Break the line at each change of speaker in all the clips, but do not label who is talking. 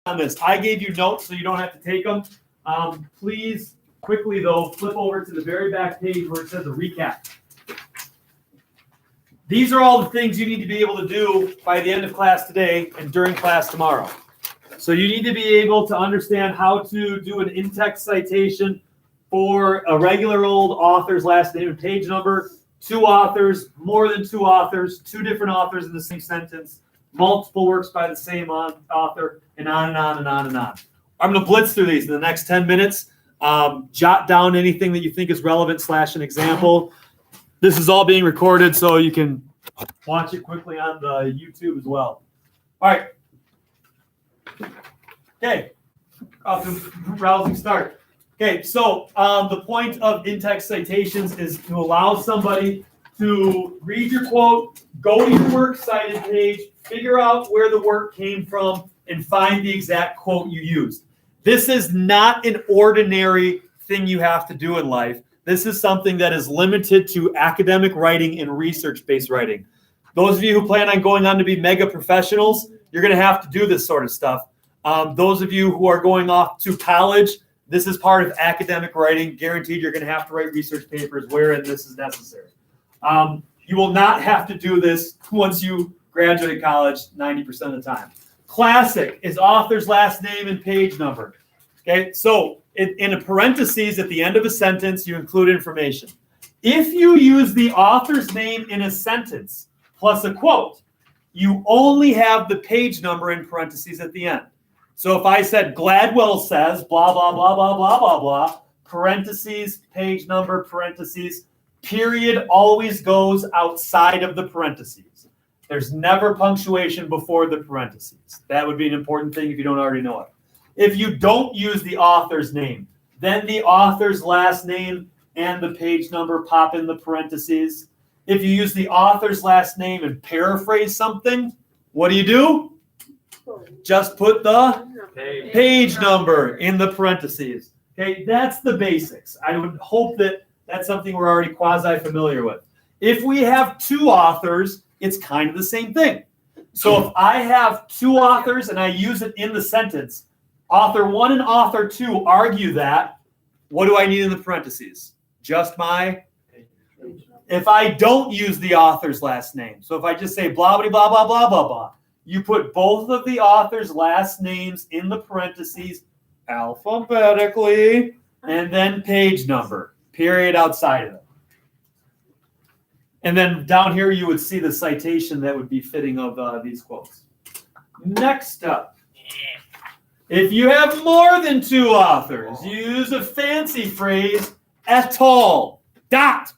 on this. I gave you notes so you don't have to take them. Please, quickly though, flip over to the very back page where it says a recap. These are all the things you need to be able to do by the end of class today and during class tomorrow. So you need to be able to understand how to do an in-text citation for a regular old author's last name and page number, two authors, more than two authors, two different authors in the same sentence, multiple works by the same author, and on and on and on and on. I'm going to blitz through these in the next 10 minutes. Jot down anything that you think is relevant / an example. This is all being recorded, so you can watch it quickly on the YouTube as well. All right. Okay. Off to a rousing start. Okay, so the point of in-text citations is to allow somebody to read your quote, go to your works cited page, figure out where the work came from, and find the exact quote you used. This is not an ordinary thing you have to do in life. This is something that is limited to academic writing and research-based writing. Those of you who plan on going on to be mega professionals, you're going to have to do this sort of stuff. Those of you who are going off to college, this is part of academic writing. Guaranteed you're going to have to write research papers wherein this is necessary. You will not have to do this once you graduate college 90% of the time. Classic is author's last name and page number. Okay, so in a parentheses at the end of a sentence, you include information. If you use the author's name in a sentence plus a quote, you only have the page number in parentheses at the end. So if I said Gladwell says blah, blah, blah, blah, blah, blah, blah, parentheses, page number, parentheses, period always goes outside of the parentheses. There's never punctuation before the parentheses. That would be an important thing if you don't already know it. If you don't use the author's name, then the author's last name and the page number pop in the parentheses. If you use the author's last name and paraphrase something, what do? Just put the page number in the parentheses. Okay, that's the basics. I would hope that that's something we're already quasi-familiar with. If we have two authors, it's kind of the same thing. So if I have two authors and I use it in the sentence, author 1 and author 2 argue that, what do I need in the parentheses? Just my, if I don't use the author's last name, so if I just say blah, blah, blah, blah, blah, blah, blah, you put both of the author's last names in the parentheses alphabetically, and then page number, period outside of it. And then down here, you would see the citation that would be fitting of these quotes. Next up, if you have more than two authors, you use a fancy phrase, et al. Dot.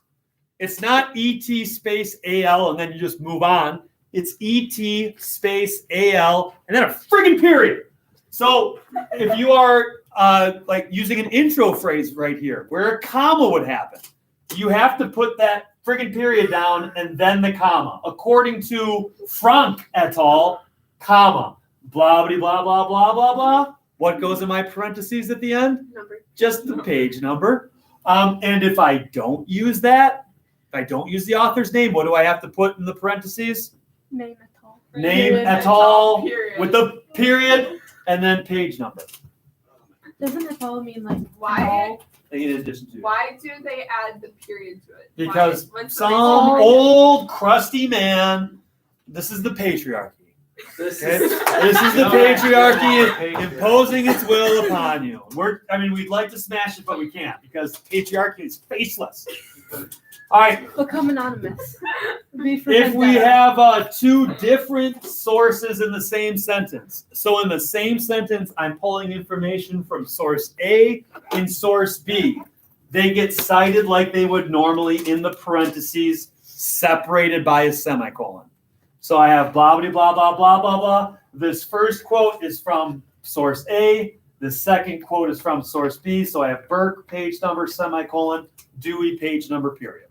It's not et space al and then you just move on. It's et space al and then a friggin' period. So if you are like using an intro phrase right here, where a comma would happen, you have to put that friggin' period down and then the comma. According to Frank et al., comma, blah, blah, blah, blah, blah, blah, blah. What goes in my parentheses at the end? Number. Just the page number. And if I don't use that, if I don't use the author's name, what do I have to put in the parentheses? Name et al. Name et al. With the period and then page number.
Doesn't et al. Mean like
why?
In addition to.
Why do they add the period to it?
Because some old crusty man, this is the patriarchy. This is the patriarchy imposing its will upon you. We'd like to smash it, but we can't because patriarchy is faceless. All right.
Become anonymous.
If we have two different sources in the same sentence, so in the same sentence, I'm pulling information from source A and source B. They get cited like they would normally in the parentheses, separated by a semicolon. So I have blah, blah, blah, blah, blah, blah, blah. This first quote is from source A. The second quote is from source B. So I have Burke, page number, semicolon, Dewey, page number, period.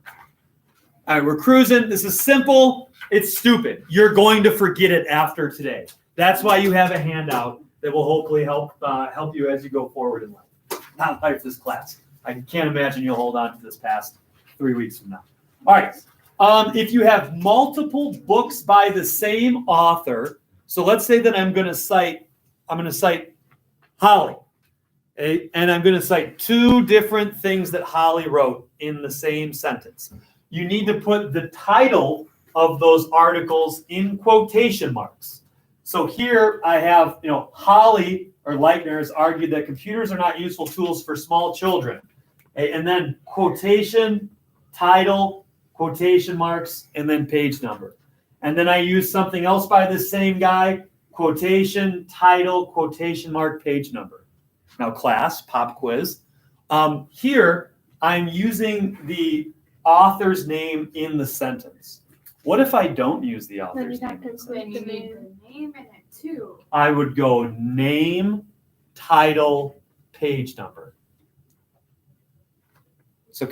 All right, we're cruising. This is simple. It's stupid. You're going to forget it after today. That's why you have a handout that will hopefully help you as you go forward in life. Not life, this class. I can't imagine you'll hold on to this past 3 weeks from now. All right. If you have multiple books by the same author, so let's say that I'm going to cite I'm going to cite Holly. Okay? And I'm going to cite two different things that Holly wrote in the same sentence. You need to put the title of those articles in quotation marks. So here I have, Holly or Leitner has argued that computers are not useful tools for small children. Okay? And then quotation, title, quotation marks, and then page number. And then I use something else by this same guy, quotation, title, quotation mark, page number. Now class, pop quiz. Here, I'm using the author's name in the sentence. What if I don't use the
Then
author's
you'd have
name?
to
Then
include
you
the
need
name.
the name in it too.
I would go name, title, page number. So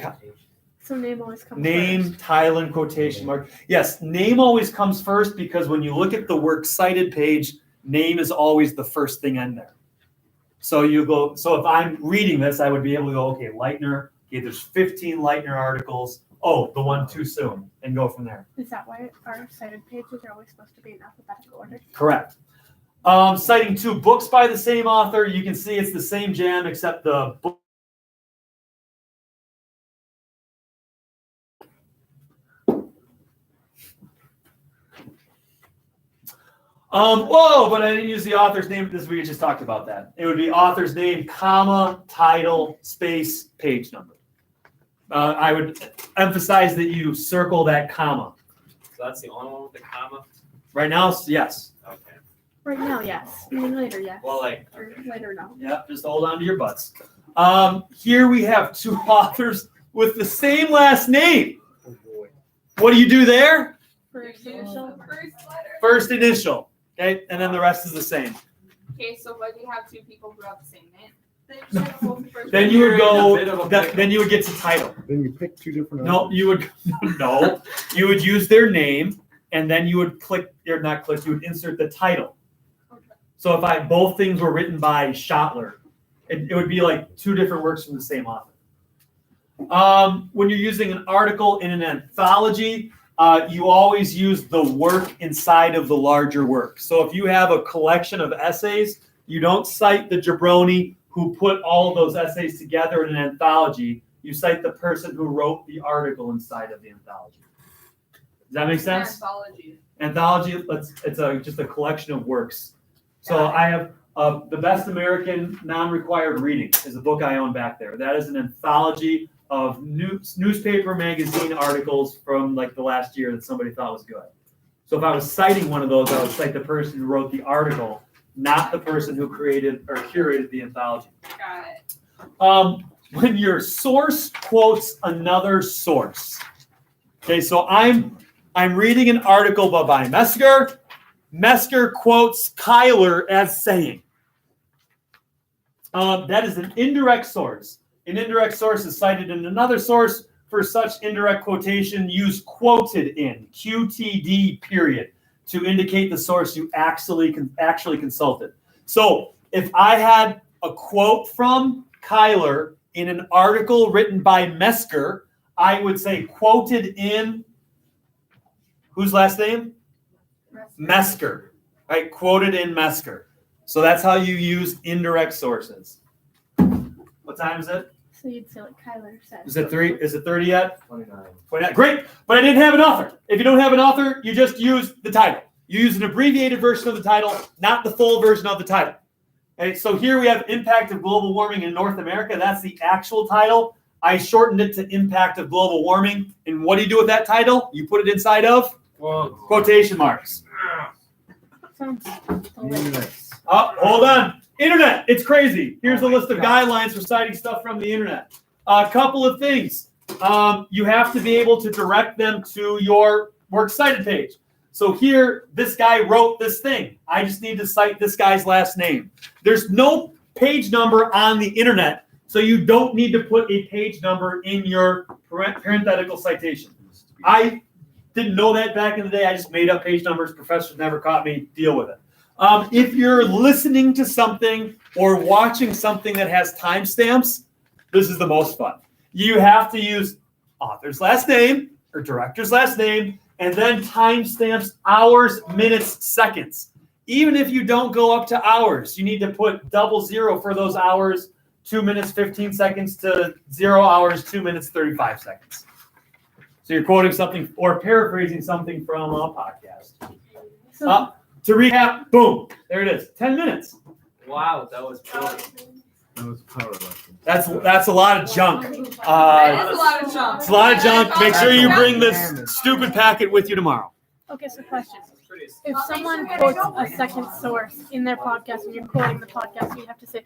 So name always comes
name,
first.
title, and quotation mark. Yes, name always comes first because when you look at the works cited page, name is always the first thing in there. So if I'm reading this, I would be able to go, okay, Leitner, okay, there's 15 Leitner articles. Oh, the one too soon, and go from there.
Is that why our cited pages are always supposed to be in alphabetical order?
Correct. Citing two books by the same author, you can see it's the same jam, except the book. But I didn't use the author's name. We just talked about that. It would be author's name, comma, title, space, page number. I would emphasize that you circle that comma.
So that's the only one with the comma?
Right now, yes.
Okay.
Right now, yes. I mean, later, yes.
Well, like,
Or
okay.
later, no.
Yep, just hold on to your butts. Here we have two authors with the same last name.
Oh boy.
What do you do there?
First
You use
initial.
the first letter.
First initial, okay, and then the rest is the same.
Okay, so what do you have two people who have the same name? Then you should have both the first
Then
name.
you would
You're in a bit of a
go.
pickle.
Then you would get to title.
Then you pick two different.
No,
authors.
you would no. You would use their name, and then you would you would insert the title.
Okay.
So if both things were written by Schottler, it would be like two different works from the same author. When you're using an article in an anthology, you always use the work inside of the larger work. So if you have a collection of essays, you don't cite the jabroni who put all of those essays together in an anthology. You cite the person who wrote the article inside of the anthology. Does that make sense?
Anthology.
Anthology, it's just a collection of works. So
Got it.
I have The Best American Non-Required Reading is a book I own back there. That is an anthology of newspaper magazine articles from like the last year that somebody thought was good. So if I was citing one of those, I would cite the person who wrote the article, not the person who created or curated the anthology.
Got it.
When your source quotes another source. Okay, so I'm reading an article by Mesker. Mesker quotes Kyler as saying. That is an indirect source. An indirect source is cited in another source. For such indirect quotation, use quoted in, QTD period, to indicate the source you actually consulted. So if I had a quote from Kyler in an article written by Mesker, I would say quoted in, whose last name? Mesker, right? Quoted in Mesker. So that's how you use indirect sources. What time is it?
So you'd say like Kyler said.
Is it 3? Is it 30 yet?
29.
29. Great, but I didn't have an author. If you don't have an author, you just use the title. You use an abbreviated version of the title, not the full version of the title. Okay, so here we have Impact of Global Warming in North America. That's the actual title. I shortened it to Impact of Global Warming. And what do you do with that title? You put it inside of quotation marks.
Sounds delicious.
Oh, hold on. Internet. It's crazy. Here's a list of guidelines for citing stuff from the internet. A couple of things. You have to be able to direct them to your works cited page. So here, this guy wrote this thing. I just need to cite this guy's last name. There's no page number on the internet, so you don't need to put a page number in your parenthetical citation. I didn't know that back in the day. I just made up page numbers. Professors never caught me. Deal with it. If you're listening to something or watching something that has timestamps, this is the most fun. You have to use author's last name or director's last name, and then timestamps, hours, minutes, seconds. even if you don't go up to hours, you need to put 00 for those hours, 2 minutes, 15 seconds to 0 hours, 2 minutes, 35 seconds. So you're quoting something or paraphrasing something from a podcast. To recap, boom, there it is, 10 minutes.
Wow, that was brilliant.
That was power lesson.
That's a lot of junk.
That is a lot of junk.
It's a lot of junk. Make sure you bring this
Madness.
stupid packet with you tomorrow.
Okay, so question.
Pretty
If someone quotes a second source in their podcast and you're quoting the podcast, you have to say,